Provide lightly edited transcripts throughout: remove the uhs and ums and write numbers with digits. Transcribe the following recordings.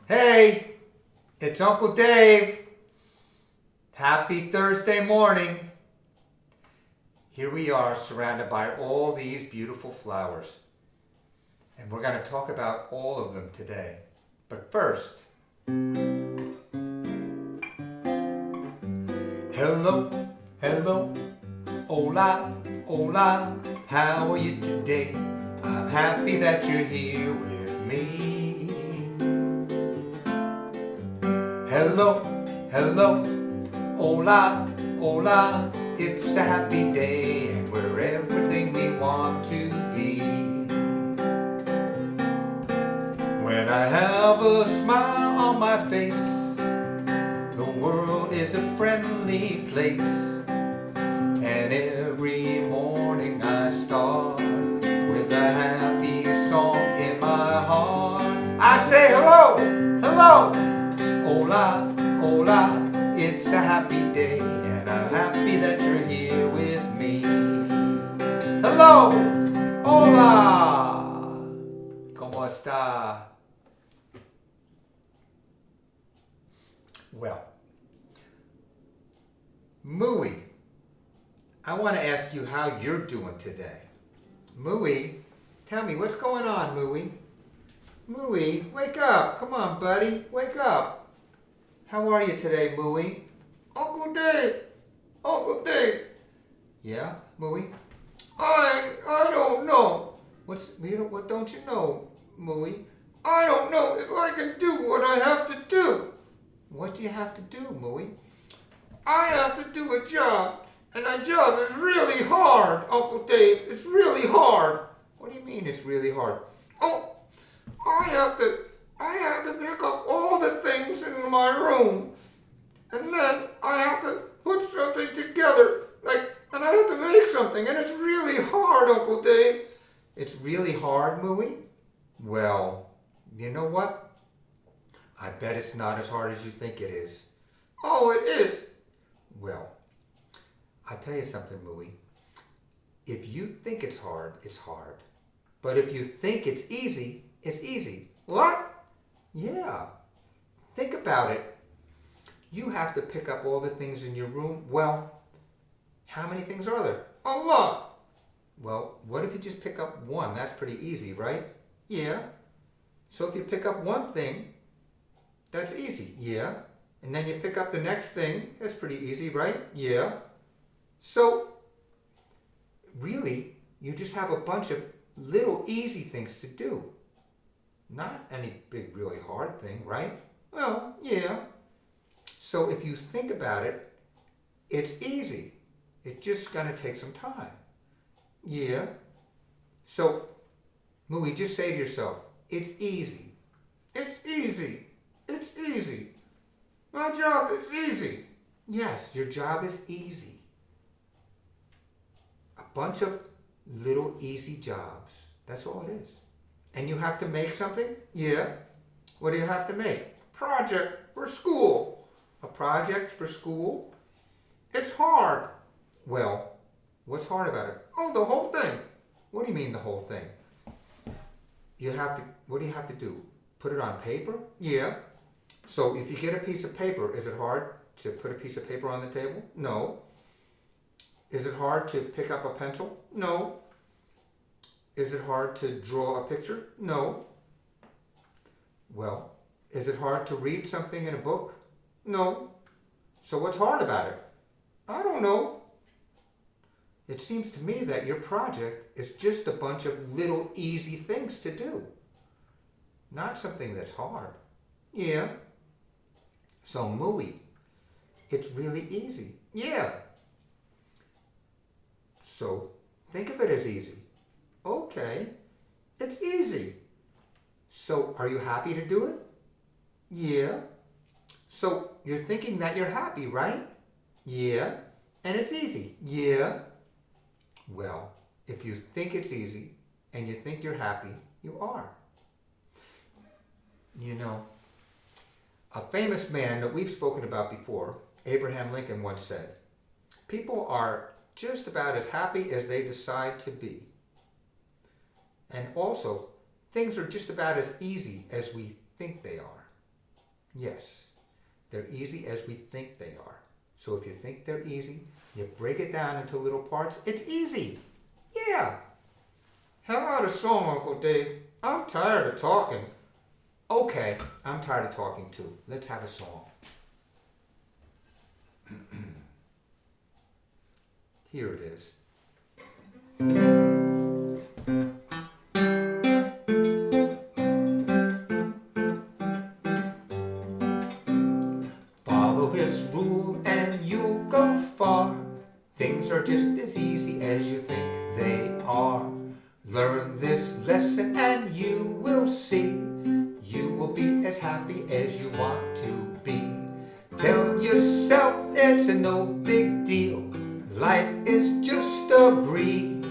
Hey, it's Uncle Dave. Happy Thursday morning. Here we are surrounded by all these beautiful flowers. And we're going to talk about all of them today. But first, hello, hello, hola, hola, how are you today? I'm happy that you're here with me. Hello, hello, hola, hola, it's a happy day and we're everything we want to be. When I have a smile on my face, the world is a friendly place. And every morning I start with a happy song in my heart. I say hello, hello, hola, hola, it's a happy day and I'm happy that you're here with me. Hello, hola, ¿cómo está? Well, Mooey, I want to ask you how you're doing today. Mooey, tell me what's going on, Mooey. Mooey, wake up. Come on, buddy. Wake up. How are you today, Mooey? Uncle Dave. Uncle Dave. Yeah, Mooey? I don't know. What don't you know, Mooey? I don't know if I can do what I have to do. What do you have to do, Mooey? I have to do a job. And that job is really hard, Uncle Dave. It's really hard. What do you mean it's really hard? Oh, I have to pick up all the things in my room. And then I have to put something together. And I have to make something. And it's really hard, Uncle Dave. It's really hard, Mooey? Well, you know what? I bet it's not as hard as you think it is. Oh, it is. Well, I'll tell you something, Mooey. If you think it's hard, it's hard. But if you think it's easy, it's easy. What? Yeah. Think about it. You have to pick up all the things in your room. Well, how many things are there? A lot. Well, what if you just pick up one? That's pretty easy, right? Yeah. So if you pick up one thing, that's easy. Yeah. And then you pick up the next thing. That's pretty easy, right? Yeah. So, really, you just have a bunch of little easy things to do. Not any big, really hard thing, right? Well, yeah. So if you think about it, it's easy. It's just going to take some time. Yeah. So, Mooey, just say to yourself, it's easy. It's easy. It's easy. My job is easy. Yes, your job is easy. A bunch of little easy jobs. That's all it is. And you have to make something? Yeah. What do you have to make? Project for school. A project for school? It's hard. Well, what's hard about it? Oh, the whole thing. What do you mean the whole thing? What do you have to do? Put it on paper? Yeah. So if you get a piece of paper, is it hard to put a piece of paper on the table? No. Is it hard to pick up a pencil? No. Is it hard to draw a picture? No. Well, is it hard to read something in a book? No. So what's hard about it? I don't know. It seems to me that your project is just a bunch of little easy things to do. Not something that's hard. Yeah. So Mooey, it's really easy. Yeah. So think of it as easy. Okay, it's easy. So are you happy to do it? Yeah. So you're thinking that you're happy, right? Yeah. And it's easy. Yeah. Well, if you think it's easy and you think you're happy, you are. You know, a famous man that we've spoken about before, Abraham Lincoln, once said, people are just about as happy as they decide to be. And also, things are just about as easy as we think they are. Yes, they're easy as we think they are. So if you think they're easy, you break it down into little parts, it's easy. Yeah. How about a song, Uncle Dave? I'm tired of talking. Okay, I'm tired of talking too. Let's have a song. Here it is. Follow this rule and you'll go far. Things are just as easy as you think they are. Learn this lesson and you will see. You will be as happy as you want to be. Tell yourself it's no big deal. Life is just a breeze.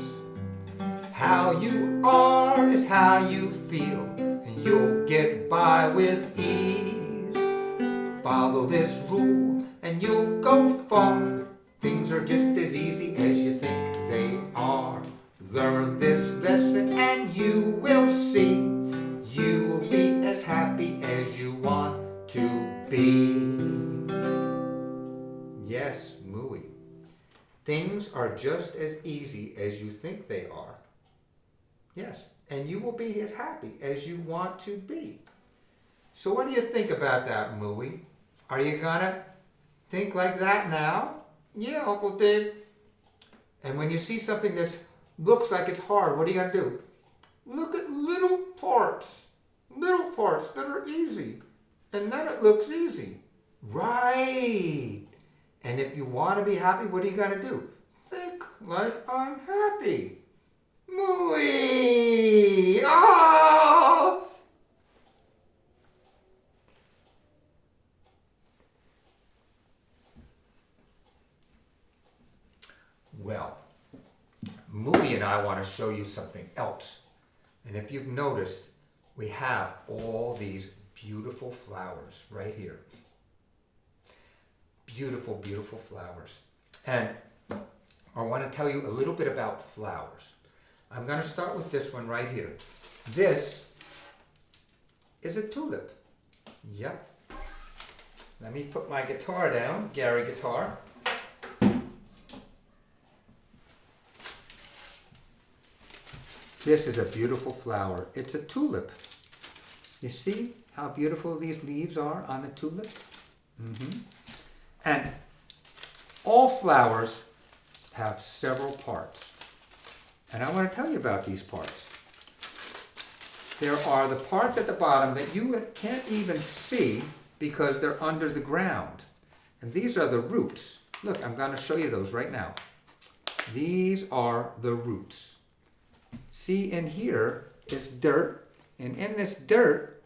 How you are is how you feel, and you'll get by with ease. Follow this rule and you'll go far. Things are just as easy as you think they are. Learn this lesson and you will see. You will be as happy as you want to be. Yes, Mooey. Things are just as easy as you think they are. Yes, and you will be as happy as you want to be. So what do you think about that, Mooey? Are you gonna think like that now? Yeah, Uncle Dave. And when you see something that looks like it's hard, what are you gonna do? Look at little parts that are easy, and then it looks easy. Right. And if you want to be happy, what are you gonna do? Think like I'm happy. Mooey! Oh! Well, Mooey and I want to show you something else. And if you've noticed, we have all these beautiful flowers right here. Beautiful, beautiful flowers. And I want to tell you a little bit about flowers. I'm going to start with this one right here. This is a tulip. Yep. Let me put my guitar down, Gary guitar. This is a beautiful flower. It's a tulip. You see how beautiful these leaves are on the tulip? Mm-hmm. And all flowers have several parts. And I want to tell you about these parts. There are the parts at the bottom that you can't even see because they're under the ground. And these are the roots. Look, I'm going to show you those right now. These are the roots. See, in here is dirt, and in this dirt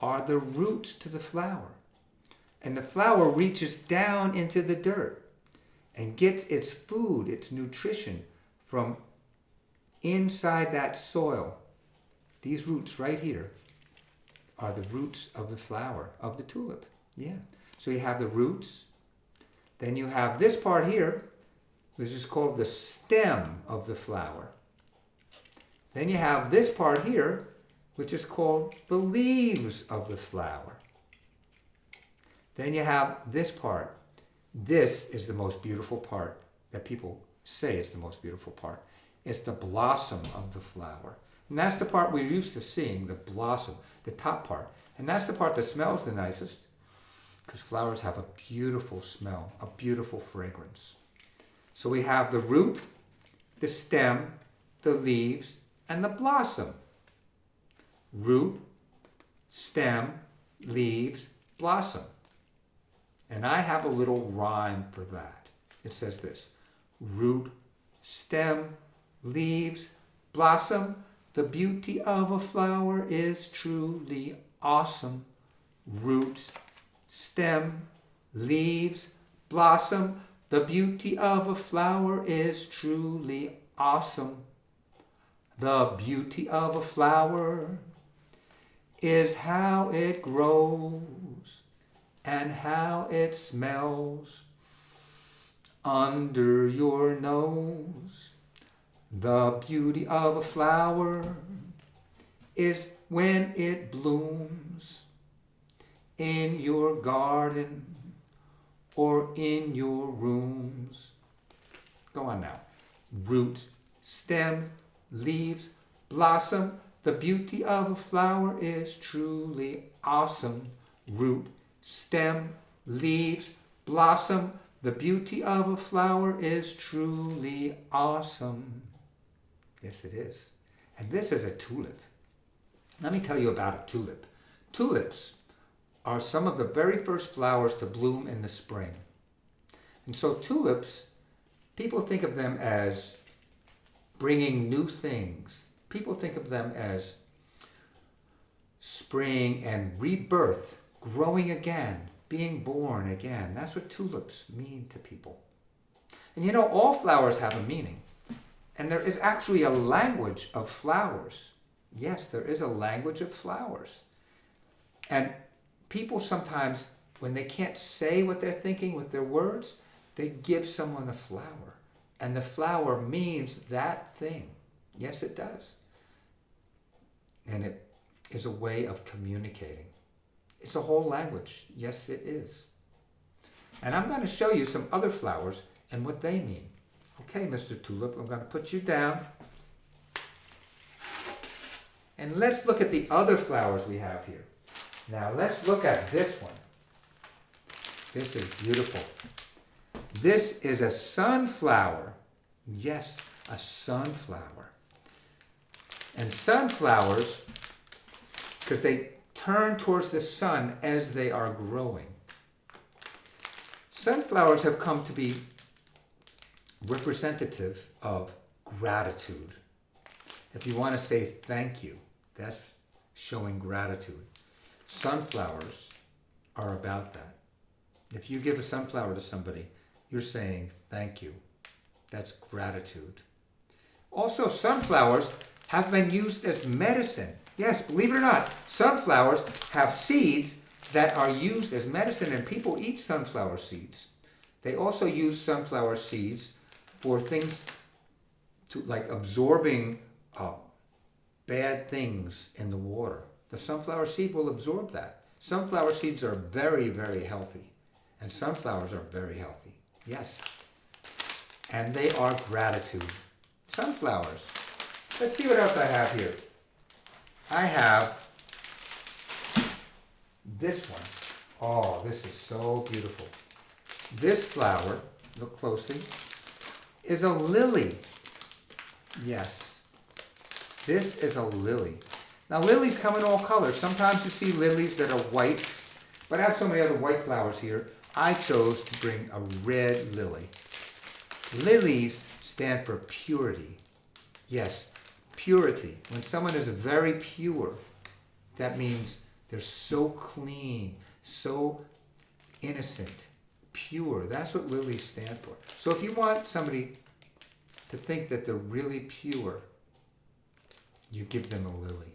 are the roots to the flower. And the flower reaches down into the dirt and gets its food, its nutrition from inside that soil. These roots right here are the roots of the flower, of the tulip. Yeah. So you have the roots. Then you have this part here, which is called the stem of the flower. Then you have this part here, which is called the leaves of the flower. Then you have this part. This is the most beautiful part that people say is the most beautiful part. It's the blossom of the flower. And that's the part we're used to seeing, the blossom, the top part. And that's the part that smells the nicest because flowers have a beautiful smell, a beautiful fragrance. So we have the root, the stem, the leaves, and the blossom. Root, stem, leaves, blossom. And I have a little rhyme for that. It says this: root, stem, leaves, blossom. The beauty of a flower is truly awesome. Root, stem, leaves, blossom. The beauty of a flower is truly awesome. The beauty of a flower is how it grows and how it smells under your nose. The beauty of a flower is when it blooms. in your garden or in your rooms. Go on now. Root, stem, leaves, blossom. The beauty of a flower is truly awesome. Root, stem, leaves, blossom. The beauty of a flower is truly awesome. Yes, it is. And this is a tulip. Let me tell you about a tulip. Tulips are some of the very first flowers to bloom in the spring. And so tulips, people think of them as bringing new things. People think of them as spring and rebirth, growing again, being born again. That's what tulips mean to people. And you know, all flowers have a meaning. And there is actually a language of flowers. Yes, there is a language of flowers. And people sometimes, when they can't say what they're thinking with their words, they give someone a flower. And the flower means that thing. Yes, it does. And it is a way of communicating. It's a whole language. Yes, it is. And I'm going to show you some other flowers and what they mean. Okay, Mr. Tulip, I'm going to put you down. And let's look at the other flowers we have here. Now, let's look at this one. This is beautiful. This is a sunflower. Yes, a sunflower. And sunflowers, because they turn towards the sun as they are growing. Sunflowers have come to be representative of gratitude. If you want to say thank you, that's showing gratitude. Sunflowers are about that. If you give a sunflower to somebody, you're saying thank you. That's gratitude. Also, sunflowers have been used as medicine. Yes, believe it or not, sunflowers have seeds that are used as medicine, and people eat sunflower seeds. They also use sunflower seeds for things to, like absorbing bad things in the water. The sunflower seed will absorb that. Sunflower seeds are very, very healthy. And sunflowers are very healthy. Yes. And they are gratitude. Sunflowers. Let's see what else I have here. I have this one. Oh, this is so beautiful. This flower, look closely, is a lily. Yes. This is a lily. Now, lilies come in all colors. Sometimes you see lilies that are white, but I have so many other white flowers here. I chose to bring a red lily. Lilies stand for purity. Yes, purity. When someone is very pure, that means they're so clean, so innocent, pure. That's what lilies stand for. So if you want somebody to think that they're really pure, you give them a lily.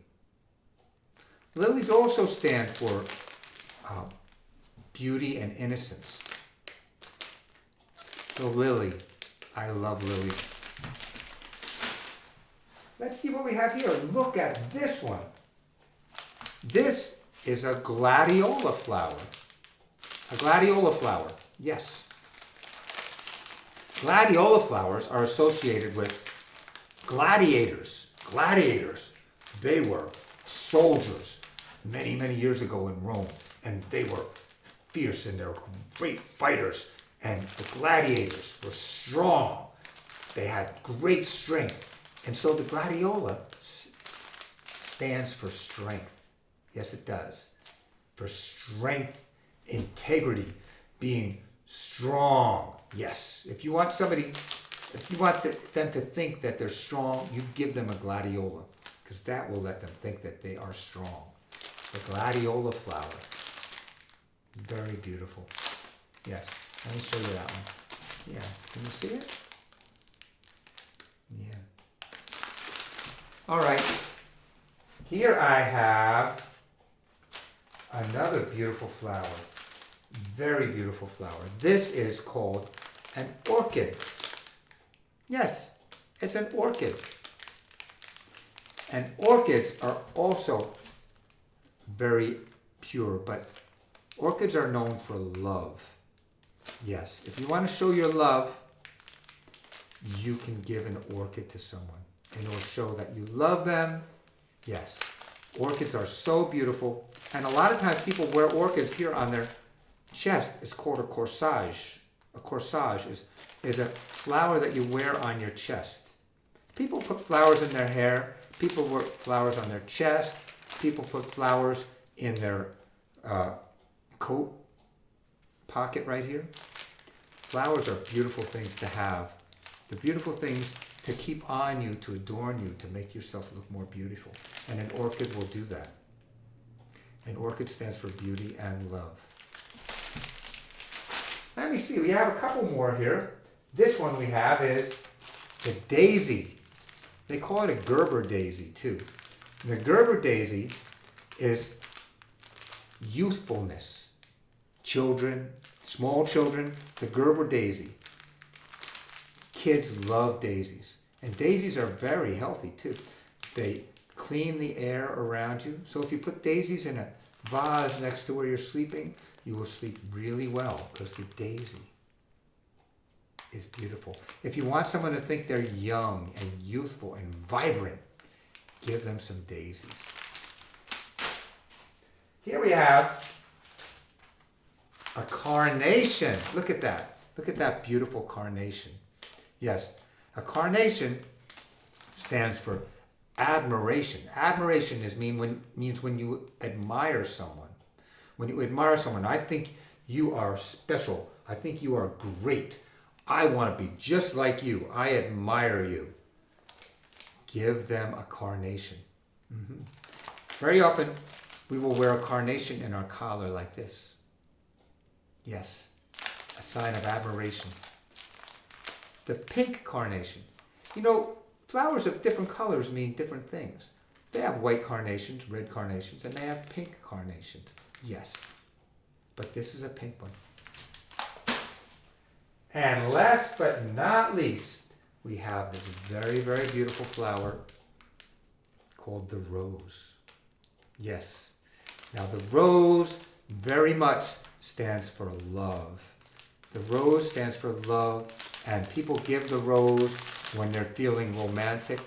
Lilies also stand for beauty and innocence. The lily. I love lilies. Let's see what we have here. Look at this one. This is a gladiola flower. A gladiola flower. Yes. Gladiola flowers are associated with gladiators. Gladiators. They were soldiers many, many years ago in Rome, and they were fierce and they were great fighters, and the gladiators were strong. They had great strength. And so the gladiola stands for strength. Yes, it does. For strength, integrity, being strong. Yes. If you want somebody, if you want them to think that they're strong, you give them a gladiola, because that will let them think that they are strong. The gladiola flower. Very beautiful. Yes. Let me show you that one. Yeah. Can you see it? Yeah. All right. Here I have another beautiful flower. Very beautiful flower. This is called an orchid. Yes, it's an orchid. And orchids are also very pure, but Orchids are known for love. Yes, if you want to show your love, you can give an orchid to someone and it will show that you love them. Yes, orchids are so beautiful. And a lot of times people wear orchids here on their chest. It's called a corsage. A corsage is a flower that you wear on your chest. People put flowers in their hair. People wear flowers on their chest. People put flowers in their coat pocket right here. Flowers are beautiful things to have. They're beautiful things to keep on you, to adorn you, to make yourself look more beautiful. And an orchid will do that. An orchid stands for beauty and love. Let me see, we have a couple more here. This one we have is the daisy. They call it a Gerber Daisy too. And the Gerber Daisy is youthfulness. Children, small children, the Gerber Daisy. Kids love daisies. And daisies are very healthy too. They clean the air around you. So if you put daisies in a vase next to where you're sleeping, you will sleep really well because the daisy is beautiful. If you want someone to think they're young and youthful and vibrant, give them some daisies. Here we have a carnation. Look at that. Look at that beautiful carnation. Yes, a carnation stands for admiration. Admiration means when you admire someone. When you admire someone, I think you are special. I think you are great. I want to be just like you. I admire you. Give them a carnation. Mm-hmm. Very often, we will wear a carnation in our collar like this. Yes, a sign of admiration. The pink carnation. You know, flowers of different colors mean different things. They have white carnations, red carnations, and they have pink carnations. Yes, but this is a pink one. And last but not least, we have this very, very beautiful flower called the rose. Yes. Now the rose very much stands for love. The rose stands for love, and people give the rose when they're feeling romantic.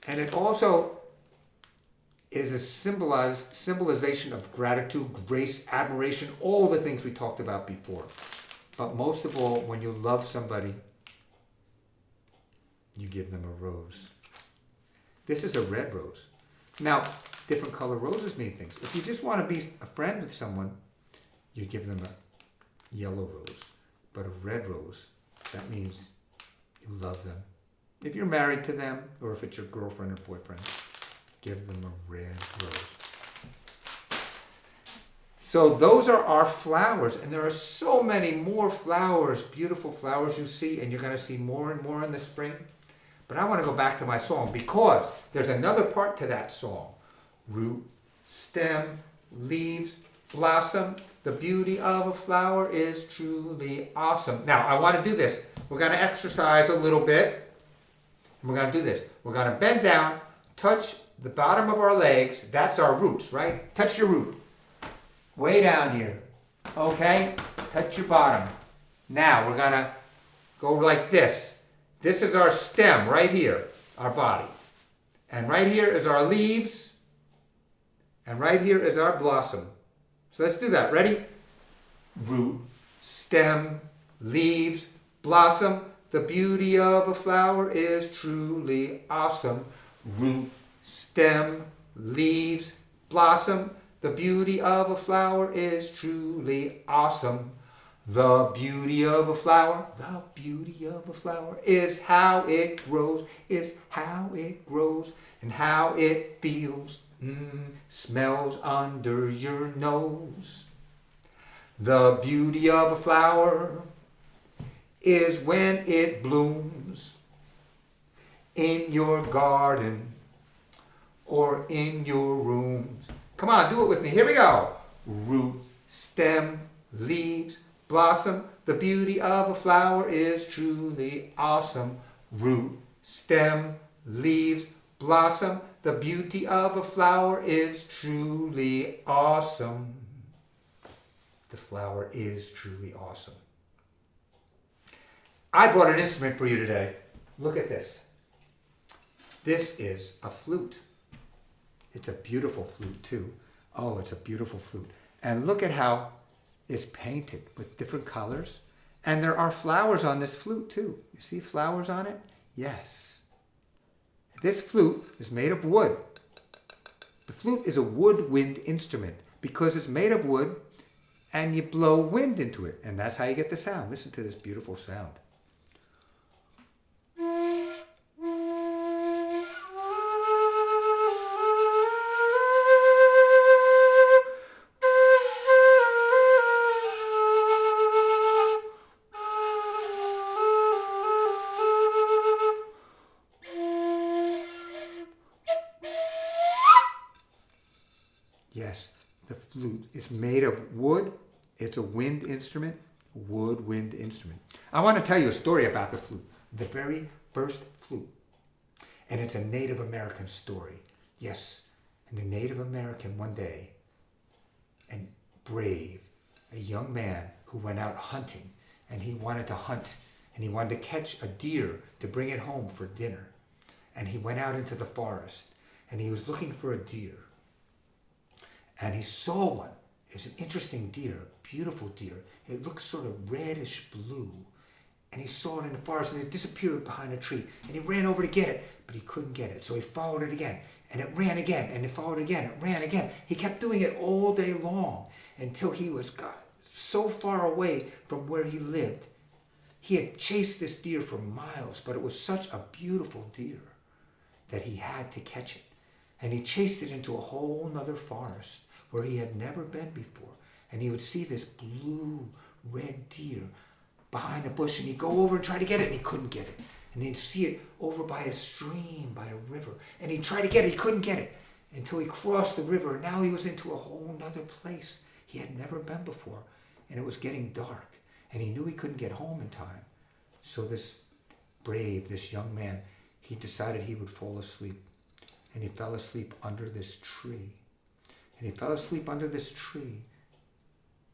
And it also is a symbolization of gratitude, grace, admiration, all the things we talked about before. But most of all, when you love somebody, you give them a rose. This is a red rose. Now, different color roses mean things. If you just want to be a friend with someone, you give them a yellow rose. But a red rose, that means you love them. If you're married to them, or if it's your girlfriend or boyfriend, give them a red rose. So those are our flowers, and there are so many more flowers, beautiful flowers you see, and you're going to see more and more in the spring. But I want to go back to my song because there's another part to that song. Root, stem, leaves, blossom. The beauty of a flower is truly awesome. Now, I want to do this. We're going to exercise a little bit. We're going to do this. We're going to bend down, touch the bottom of our legs. That's our roots, right? Touch your root. Way down here. Okay? Touch your bottom. Now, we're going to go like this. This is our stem right here, our body. And right here is our leaves. And right here is our blossom. So let's do that. Ready? Root, stem, leaves, blossom. The beauty of a flower is truly awesome. Root, stem, leaves, blossom. The beauty of a flower is truly awesome. The beauty of a flower, the beauty of a flower is how it grows, and how it feels, smells under your nose. The beauty of a flower is when it blooms in your garden or in your rooms. Come on, do it with me. Here we go. Root, stem, leaves, blossom. The beauty of a flower is truly awesome. Root, stem, leaves, blossom. The beauty of a flower is truly awesome. The flower is truly awesome. I brought an instrument for you today. Look at this. This is a flute. It's a beautiful flute too. Oh, it's a beautiful flute. And look at how it's painted with different colors. And there are flowers on this flute too. You see flowers on it? Yes. This flute is made of wood. The flute is a woodwind instrument because it's made of wood and you blow wind into it. And that's how you get the sound. Listen to this beautiful sound. Yes, the flute is made of wood. It's a wind instrument, woodwind instrument. I want to tell you a story about the flute, the very first flute. And it's a Native American story. Yes, and a Native American one day, and brave, a young man who went out hunting, and he wanted to hunt, and he wanted to catch a deer to bring it home for dinner. And he went out into the forest, and he was looking for a deer. And he saw one. It's an interesting deer, a beautiful deer. It looks sort of reddish blue. And he saw it in the forest and it disappeared behind a tree. And he ran over to get it, but he couldn't get it. So he followed it again. And it ran again. And he followed it again. It ran again. He kept doing it all day long until he got so far away from where he lived. He had chased this deer for miles, but it was such a beautiful deer that he had to catch it. And he chased it into a whole nother forest where he had never been before. And he would see this blue-red deer behind a bush, and he'd go over and try to get it, and he couldn't get it. And he'd see it over by a stream, by a river, and he'd try to get it, he couldn't get it, until he crossed the river, and now he was into a whole nother place he had never been before. And it was getting dark, and he knew he couldn't get home in time. So this young man, he decided he would fall asleep. And he fell asleep under this tree. And he fell asleep under this tree.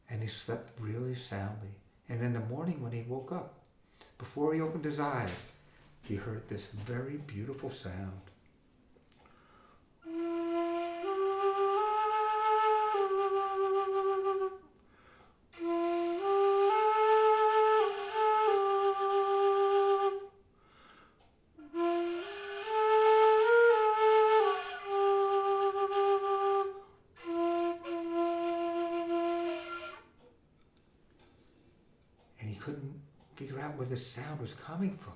And he slept really soundly. And in the morning when he woke up, before he opened his eyes, he heard this very beautiful sound. Couldn't figure out where the sound was coming from.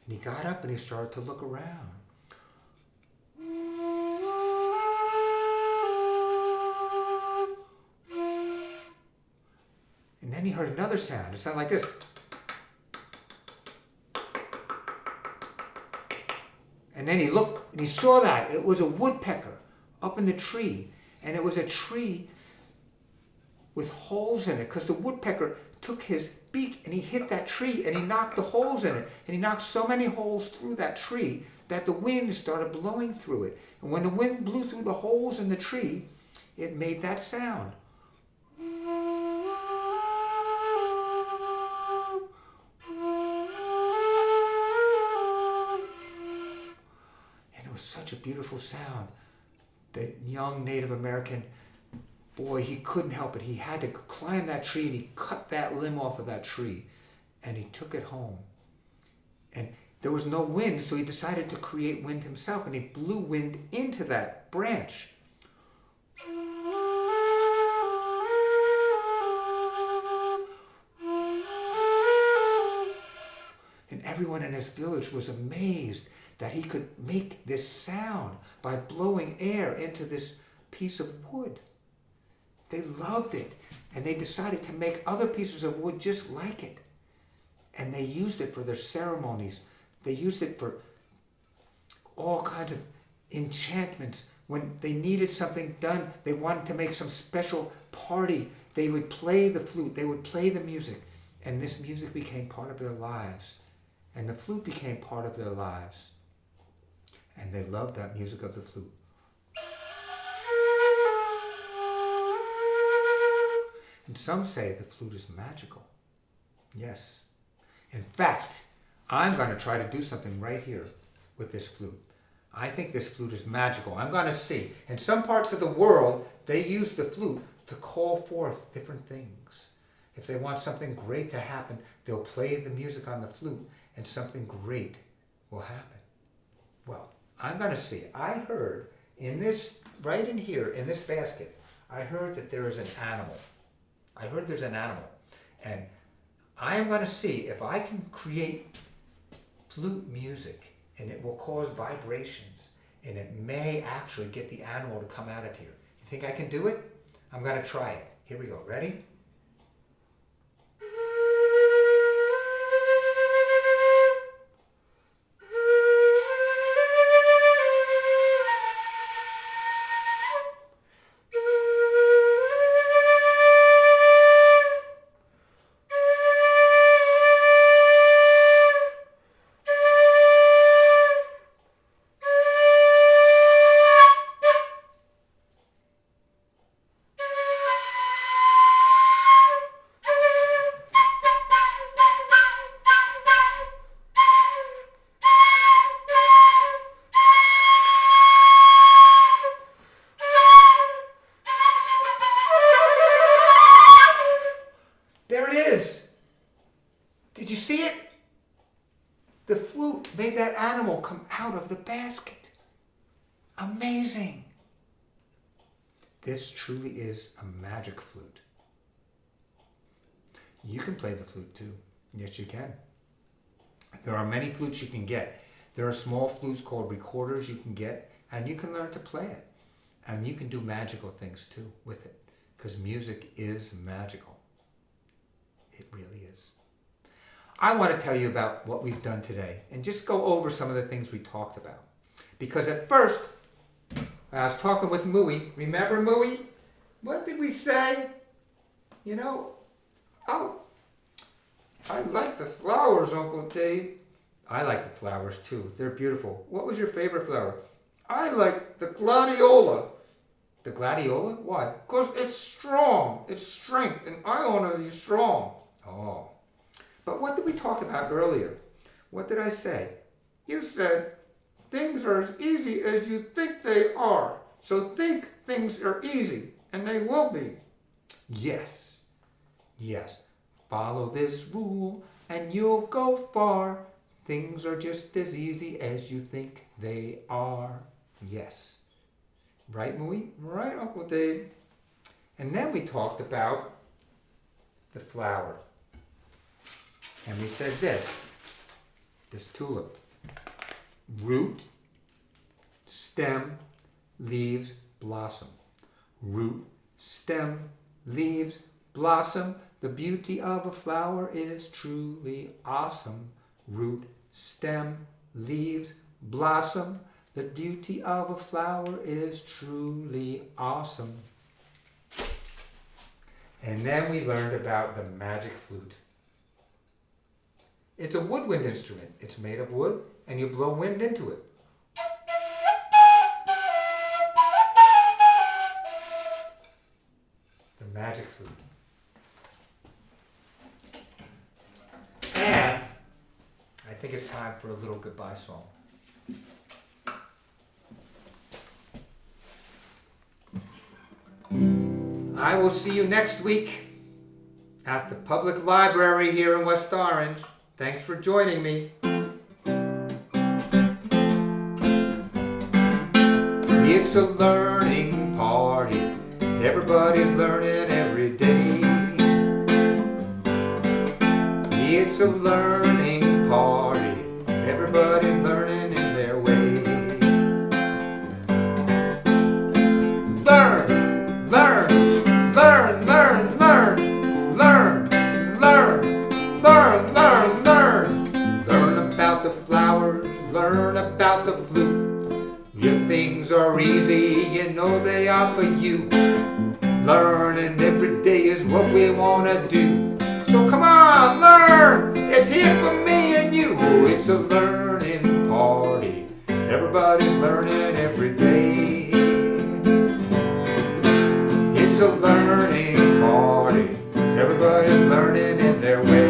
And he got up and he started to look around. And then he heard another sound. It sounded like this. And then he looked and he saw that. It was a woodpecker up in the tree. And it was a tree with holes in it because the woodpecker took his beak and he hit that tree and he knocked the holes in it. And he knocked so many holes through that tree that the wind started blowing through it. And when the wind blew through the holes in the tree, it made that sound. And it was such a beautiful sound. The young Native American boy, he couldn't help it. He had to climb that tree and he cut that limb off of that tree and he took it home. And there was no wind, so he decided to create wind himself and he blew wind into that branch. And everyone in his village was amazed that he could make this sound by blowing air into this piece of wood. They loved it, and they decided to make other pieces of wood just like it. And they used it for their ceremonies. They used it for all kinds of enchantments. When they needed something done, they wanted to make some special party, they would play the flute, they would play the music, and this music became part of their lives. And the flute became part of their lives. And they loved that music of the flute. And some say the flute is magical. Yes. In fact, I'm going to try to do something right here with this flute. I think this flute is magical. I'm going to see. In some parts of the world, they use the flute to call forth different things. If they want something great to happen, they'll play the music on the flute and something great will happen. Well, I'm going to see. I heard in this, right in here, in this basket, I heard that there is an animal. I heard there's an animal. And I am going to see if I can create flute music and it will cause vibrations and it may actually get the animal to come out of here. You think I can do it? I'm going to try it. Here we go. Ready? Did you see it? The flute made that animal come out of the basket. Amazing. This truly is a magic flute. You can play the flute too. Yes, you can. There are many flutes you can get. There are small flutes called recorders you can get, and you can learn to play it. And you can do magical things too with it, because music is magical. It really is. I want to tell you about what we've done today and just go over some of the things we talked about. Because at first, I was talking with Mooey. Remember Mooey? What did we say? You know, oh, I like the flowers, Uncle Dave. I like the flowers too. They're beautiful. What was your favorite flower? I like the gladiola. The gladiola? Why? Because it's strong. It's strength, and I want to be strong. Oh. But what did we talk about earlier? What did I say? You said things are as easy as you think they are. So think things are easy, and they will be. Yes. Yes. Follow this rule, and you'll go far. Things are just as easy as you think they are. Yes. Right, Mooey? Right, Uncle Dave? And then we talked about the flower. And we said this tulip. Root, stem, leaves, blossom. Root, stem, leaves, blossom. The beauty of a flower is truly awesome. Root, stem, leaves, blossom. The beauty of a flower is truly awesome. And then we learned about the magic flute. It's a woodwind instrument. It's made of wood, and you blow wind into it. The magic flute. And I think it's time for a little goodbye song. I will see you next week at the public library here in West Orange. Thanks for joining me. It's a learning party. Everybody's learning every day. It's a learning party. Everybody's learning in their way. Learn, learn, learn, learn, learn, learn, learn, learn, learn, learn. Learn about the flowers, learn about the flute. If things are easy, you know they are for you. Learning every day is what we want to do. So come on, learn! It's here for me and you. It's a learning party. Everybody's learning every day. It's a learning party. learning in their way.